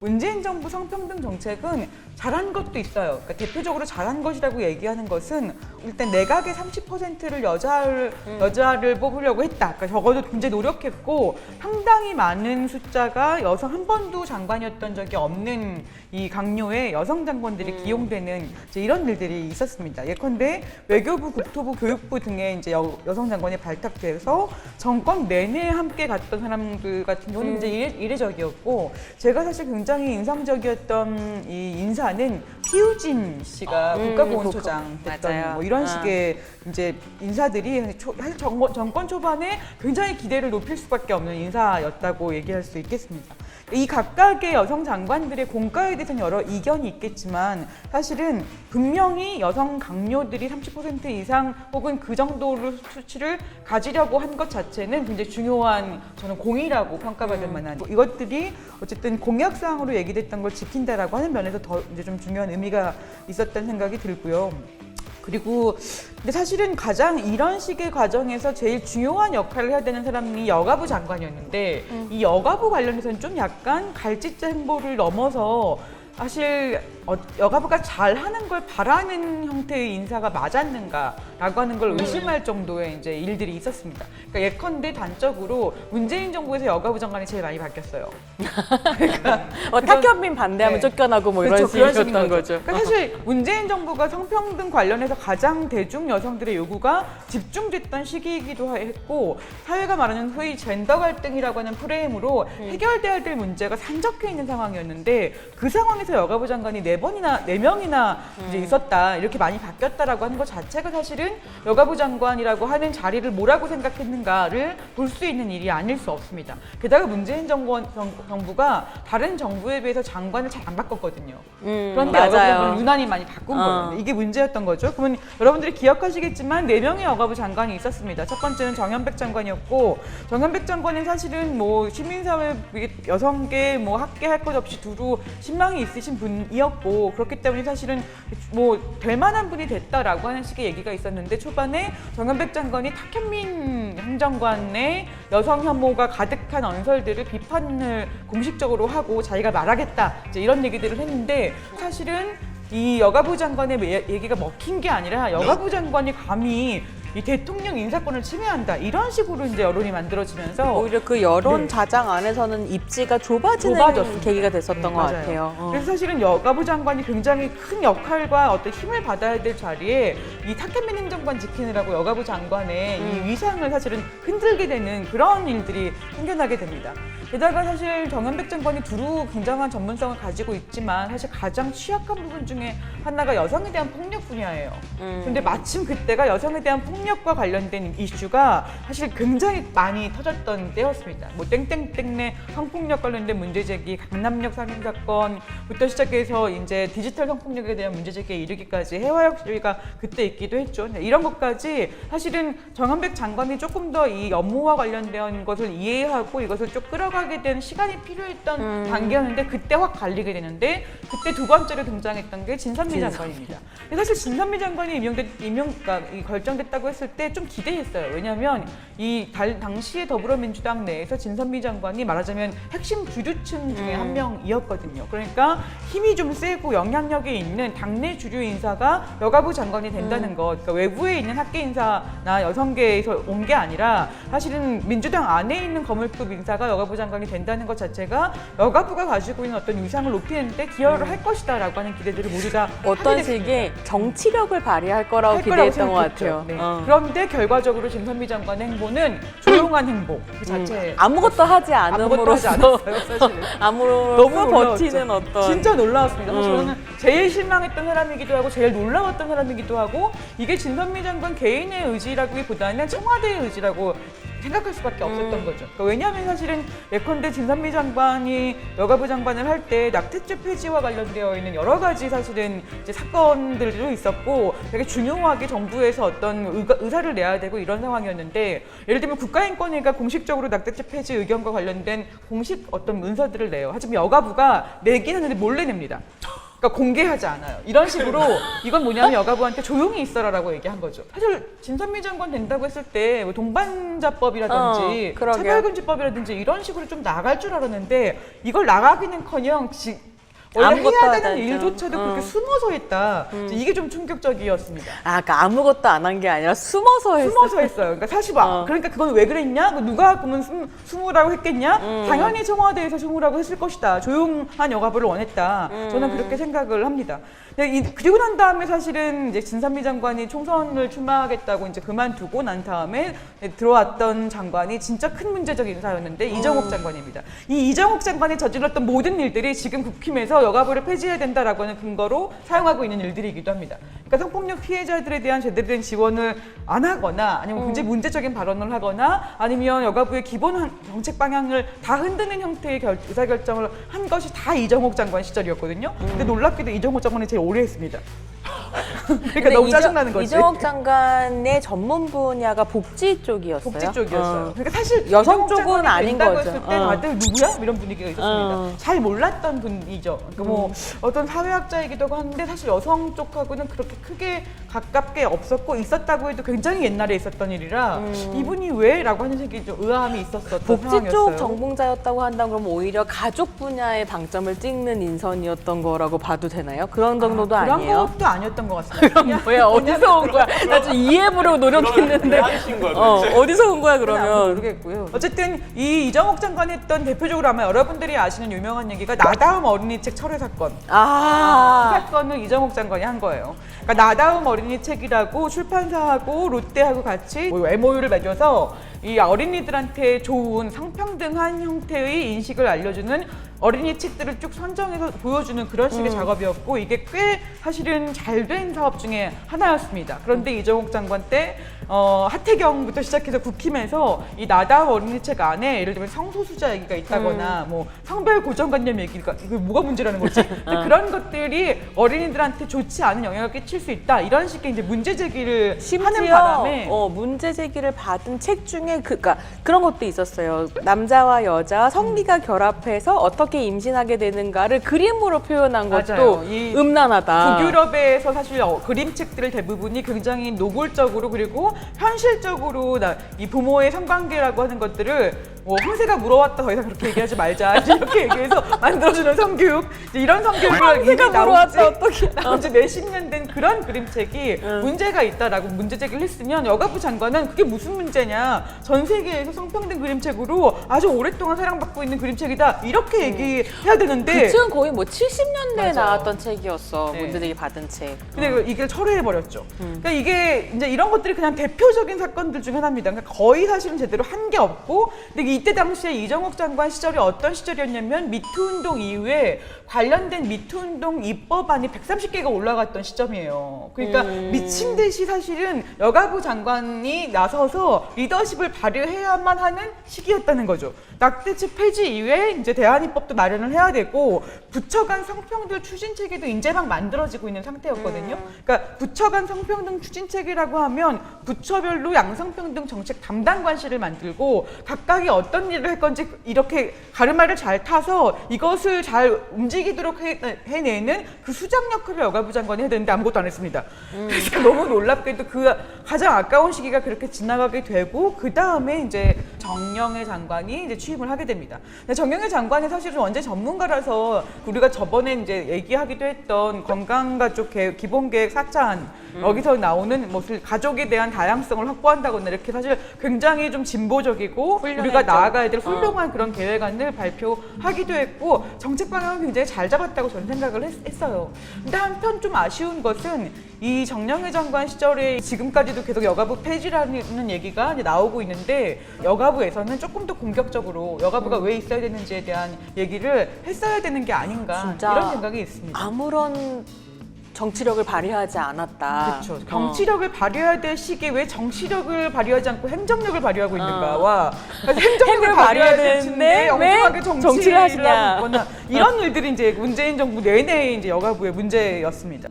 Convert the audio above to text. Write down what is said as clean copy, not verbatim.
문재인 정부 성평등 정책은 잘한 것도 있어요. 그러니까 대표적으로 잘한 것이라고 얘기하는 것은 일단 내각의 30%를 여자를 뽑으려고 했다. 그러니까 적어도 굉장히 노력했고 상당히 많은 숫자가 여성 한 번도 장관이었던 적이 없는 이 강요에 여성 장관들이 기용되는 이제 이런 일들이 있었습니다. 예컨대 외교부, 국토부, 교육부 등의 이제 여성 장관이 발탁돼서 정권 내내 함께 갔던 사람들 같은 경우는 이제 이례적이었고 제가 사실 굉장히 인상적이었던 이 인사는 피우진 씨가 국가보훈처장 됐던 뭐 이런 식의 이제 인사들이 사실 정권 초반에 굉장히 기대를 높일 수밖에 없는 인사였다고 얘기할 수 있겠습니다. 이 각각의 여성 장관들의 공과에 대해서는 여러 이견이 있겠지만 사실은 분명히 여성 강요들이 30% 이상 혹은 그 정도로 수치를 가지려고 한 것 자체는 굉장히 중요한 저는 공이라고 평가받을 만한 이것들이 어쨌든 공약사항으로 얘기됐던 걸 지킨다라고 하는 면에서 더 이제 좀 중요한 의미가 있었다는 생각이 들고요. 그리고 근데 사실은 가장 이런 식의 과정에서 제일 중요한 역할을 해야 되는 사람이 여가부 장관이었는데 이 여가부 관련해서는 좀 약간 갈짓자 행보를 넘어서 사실 여가부가 잘하는 걸 바라는 형태의 인사가 맞았는가라고 하는 걸 의심할 정도의 이제 일들이 있었습니다. 그러니까 예컨대 단적으로 문재인 정부에서 여가부 장관이 제일 많이 바뀌었어요. 그러니까 탁현민 반대하면 쫓겨나고 뭐 그렇죠, 이런 식이었던 거죠. 그러니까 사실 문재인 정부가 성평등 관련해서 가장 대중 여성들의 요구가 집중됐던 시기이기도 했고 사회가 말하는 소위 젠더 갈등이라고 하는 프레임으로 해결돼야 될 문제가 산적해 있는 상황이었는데 그 상황에서 여가부 장관이 네 명이나 이제 있었다 이렇게 많이 바뀌었다라고 하는 것 자체가 사실은 여가부 장관이라고 하는 자리를 뭐라고 생각했는가를 볼 수 있는 일이 아닐 수 없습니다. 게다가 문재인 정부가 다른 정부에 비해서 장관을 잘 안 바꿨거든요. 그런데 여가부 장관을 유난히 많이 바꾼 거예요. 이게 문제였던 거죠. 그러면 여러분들이 기억하시겠지만 4명의 여가부 장관이 있었습니다. 첫 번째는 정현백 장관이었고 정현백 장관은 사실은 뭐 시민사회 여성계 뭐 학계할 것 없이 두루 신망이 있으신 분이었고 그렇기 때문에 사실은 뭐 될 만한 분이 됐다라고 하는 식의 얘기가 있었는데 초반에 정현백 장관이 탁현민 행정관의 여성 혐오가 가득한 언설들을 비판을 공식적으로 하고 자기가 말하겠다 이제 이런 얘기들을 했는데 사실은 이 여가부 장관의 얘기가 먹힌 게 아니라 여가부 장관이 감히 이 대통령 인사권을 침해한다 이런 식으로 이제 여론이 만들어지면서 오히려 그 여론 자장 안에서는 입지가 좁아지는 계기가 됐었던 것 같아요. 그래서 사실은 여가부 장관이 굉장히 큰 역할과 어떤 힘을 받아야 될 자리에 이 탁현민 행정관 지키느라고 여가부 장관의 이 위상을 사실은 흔들게 되는 그런 일들이 생겨나게 됩니다. 게다가 사실 정현백 장관이 두루 굉장한 전문성을 가지고 있지만 사실 가장 취약한 부분 중에 하나가 여성에 대한 폭력 분야예요. 근데 마침 그때가 여성에 대한 폭력과 관련된 이슈가 사실 굉장히 많이 터졌던 때였습니다. 뭐 땡땡땡네 성폭력 관련된 문제 제기, 강남역 살인 사건부터 시작해서 이제 디지털 성폭력에 대한 문제 제기에 이르기까지 해화역 시위가 그때 있기도 했죠. 이런 것까지 사실은 정현백 장관이 조금 더 이 업무와 관련된 것을 이해하고 이것을 좀 끌어가게 된 시간이 필요했던 단계였는데 그때 확 갈리게 되는데 그때 두 번째로 등장했던 게 진선미 장관입니다. 사실 진선미 장관이 그러니까 결정됐다고 했을 때 좀 기대했어요. 왜냐하면 이 당시에 더불어민주당 내에서 진선미 장관이 말하자면 핵심 주류층 중에 한 명이었거든요. 그러니까 힘이 좀 세고 영향력이 있는 당내 주류 인사가 여가부 장관이 된다는 것. 그러니까 외부에 있는 학계 인사나 여성계에서 온 게 아니라 사실은 민주당 안에 있는 거물급 인사가 여가부 장관이 된다는 것 자체가 여가부가 가지고 있는 어떤 위상을 높이는데 기여를 할 것이다라고 하는 기대들을 모두 다 어떤 식의 정치력을 발휘할 거라고 기대했던 것 같아요. 네. 그런데 결과적으로 진선미 장관의 행보는 조용한 행보 그 자체 아무것도 하지 않음으로써 아무로써 버티는 어떤 진짜 놀라웠습니다. 사실 저는 제일 실망했던 사람이기도 하고 제일 놀라웠던 사람이기도 하고 이게 진선미 장관 개인의 의지라기보다는 청와대의 의지라고 생각할 수밖에 없었던 거죠. 그러니까 왜냐하면 사실은 예컨대 진선미 장관이 여가부 장관을 할 때 낙태죄 폐지와 관련되어 있는 여러 가지 사실은 이제 사건들도 있었고 되게 중요하게 정부에서 어떤 의사를 내야 되고 이런 상황이었는데 예를 들면 국가인권위가 공식적으로 낙태죄 폐지 의견과 관련된 공식 어떤 문서들을 내요. 하지만 여가부가 내긴 하는데 몰래 냅니다. 그러니까 공개하지 않아요. 이런 식으로 이건 뭐냐면 여가부한테 조용히 있어라라고 얘기한 거죠. 사실 진선미 장관 된다고 했을 때뭐 동반자법이라든지 그러게요. 차별금지법이라든지 이런 식으로 좀 나갈 줄 알았는데 이걸 나가기는커녕 원래 아무것도 해야 하지 되는 않죠. 일조차도 그렇게 숨어서 했다. 이게 좀 충격적이었습니다. 그러니까 아무것도 안 한 게 아니라 숨어서 했어요. 숨어서 했어요. 그러니까 사실 그러니까 그건 왜 그랬냐? 누가 그러면 숨으라고 했겠냐? 당연히 청와대에서 숨으라고 했을 것이다. 조용한 여가부를 원했다. 저는 그렇게 생각을 합니다. 그리고 난 다음에 사실은 이제 진선미 장관이 총선을 출마하겠다고 이제 그만두고 난 다음에 들어왔던 장관이 진짜 큰 문제적 인사였는데 이정옥 장관입니다. 이 이정옥 장관이 저질렀던 모든 일들이 지금 국힘에서 여가부를 폐지해야 된다라고 하는 근거로 사용하고 있는 일들이기도 합니다. 그러니까 성폭력 피해자들에 대한 제대로 된 지원을 안 하거나 아니면 굉장히 문제적인 발언을 하거나 아니면 여가부의 기본 정책 방향을 다 흔드는 형태의 의사결정을 한 것이 다 이정옥 장관 시절이었거든요. 근데 놀랍게도 이정옥 장관이 제일 오래 했습니다. 그러니까 너무 짜증나는 거지. 이정옥 장관의 전문 분야가 복지 쪽이었어요. 복지 쪽이었어요. 그러니까 사실 여성 이정옥 쪽은 장관이 아닌 된다고 거죠. 했을 때 다들 누구야? 이런 분위기가 있었습니다. 잘 몰랐던 분이죠. 그러니까 뭐 어떤 사회학자이기도 한데 사실 여성 쪽하고는 그렇게 크게 가깝게 없었고 있었다고 해도 굉장히 옛날에 있었던 일이라 이분이 왜? 라고 하는 생각이 좀 의아함이 있었던 복지 상황이었어요. 쪽 전공자였다고 한다면 그럼 오히려 가족 분야에 방점을 찍는 인선이었던 거라고 봐도 되나요? 그런 정도도 그런 아니에요? 것도 아니었던 것 같습니다. 그냥 뭐야 어디서 온 거야? 나 지금 이해해보려고 노력했는데 하신 거야, 도대체? 어디서 온 거야 그건 그러면? 모르겠고요. 어쨌든 이 이정옥 장관이 했던 대표적으로 아마 여러분들이 아시는 유명한 얘기가 나다움 어린이 책 철회 사건. 그 사건을 이정옥 장관이 한 거예요. 그러니까 나다움 어린이 책이라고 출판사하고 롯데하고 같이 MOU를 맺어서 이 어린이들한테 좋은 성평등한 형태의 인식을 알려주는 어린이 책들을 쭉 선정해서 보여주는 그런 식의 작업이었고 이게 꽤 사실은 잘 된 사업 중에 하나였습니다. 그런데 이정옥 장관 때 하태경부터 시작해서 국힘에서 이 나다움 어린이 책 안에 예를 들면 성소수자 얘기가 있다거나 뭐 성별 고정관념 얘기가 이거 뭐가 문제라는 거지? 근데 그런 것들이 어린이들한테 좋지 않은 영향을 끼칠 수 있다 이런 식의 이제 문제 제기를 하는 바람에 문제 제기를 받은 책 중에 그러니까 그런 것도 있었어요. 남자와 여자 성기가 결합해서 어떻게 임신하게 되는가를 그림으로 표현한 것도 맞아요. 이 음란하다. 북유럽에서 사실 그림책들 대부분이 굉장히 노골적으로 그리고 현실적으로 이 부모의 성관계라고 하는 것들을 뭐 황새가 물어왔다 더 이상 그렇게 얘기하지 말자 이렇게 얘기해서 만들어주는 성교육 이런 성교육을 황새가 물어왔다 어떻게 나온 지 몇십 년 된 그런 그림책이 문제가 있다라고 문제 제기를 했으면 여가부 장관은 그게 무슨 문제냐 전 세계에서 성평등 그림책으로 아주 오랫동안 사랑받고 있는 그림책이다 이렇게 얘기해야 되는데 그 책은 거의 뭐 70년대에 맞아요. 나왔던 책이었어. 네. 문제제기 받은 책. 근데 이게 철회해버렸죠. 그러니까 이게 이제 이런 것들이 그냥 대표적인 사건들 중 하나입니다. 그러니까 거의 사실은 제대로 한 게 없고, 근데 이때 당시에 이정옥 장관 시절이 어떤 시절이었냐면 미투 운동 이후에 관련된 미투 운동 입법안이 130개가 올라갔던 시점이에요. 그러니까 미친 듯이 사실은 여가부 장관이 나서서 리더십을 발휘해야만 하는 시기였다는 거죠. 낙태죄 폐지 이후에 이제 대안입법도 마련을 해야 되고 부처 간 성평등 추진 체계도 이제 막 만들어지고 있는 상태였거든요. 그러니까 부처 간 성평등 추진 체계라고 하면 부처별로 양성평등 정책 담당관실을 만들고 각각이 어떤 일을 할 건지 이렇게 가르마를 잘 타서 이것을 잘 움직이도록 해내는 그 수장 역할을 여가부 장관이 해야 되는데 아무것도 안 했습니다. 그래서 너무 놀랍게도 그 가장 아까운 시기가 그렇게 지나가게 되고 그 다음에 이제 정영애 장관이 이제 취임을 하게 됩니다. 근데 정영애 장관이 사실은 원제 전문가라서 우리가 저번에 이제 얘기하기도 했던 건강가족 기본계획 4차안 여기서 나오는 뭐 가족에 대한 다양성을 확보한다거나 이렇게 사실 굉장히 좀 진보적이고 훌륭했죠. 우리가 나아가야 될 훌륭한 그런 계획안을 발표하기도 했고 정책 방향을 굉장히 잘 잡았다고 저는 생각을 했어요. 근데 한편 좀 아쉬운 것은 이 정영애 장관 시절에 지금까지도 계속 여가부 폐지라는 얘기가 이제 나오고 있는데 여가부에서는 조금 더 공격적으로 여가부가 왜 있어야 되는지에 대한 얘기를 했어야 되는 게 아닌가 진짜 이런 생각이 있습니다. 아무런 정치력을 발휘하지 않았다. 그렇죠. 정치력을 발휘해야 될 시기에 왜 정치력을 발휘하지 않고 행정력을 발휘하고 있는가와 행정력을 발휘해야 되는데 엉뚱하게 정치를 하시냐 이런 일들이 이제 문재인 정부 내내 이제 여가부의 문제였습니다.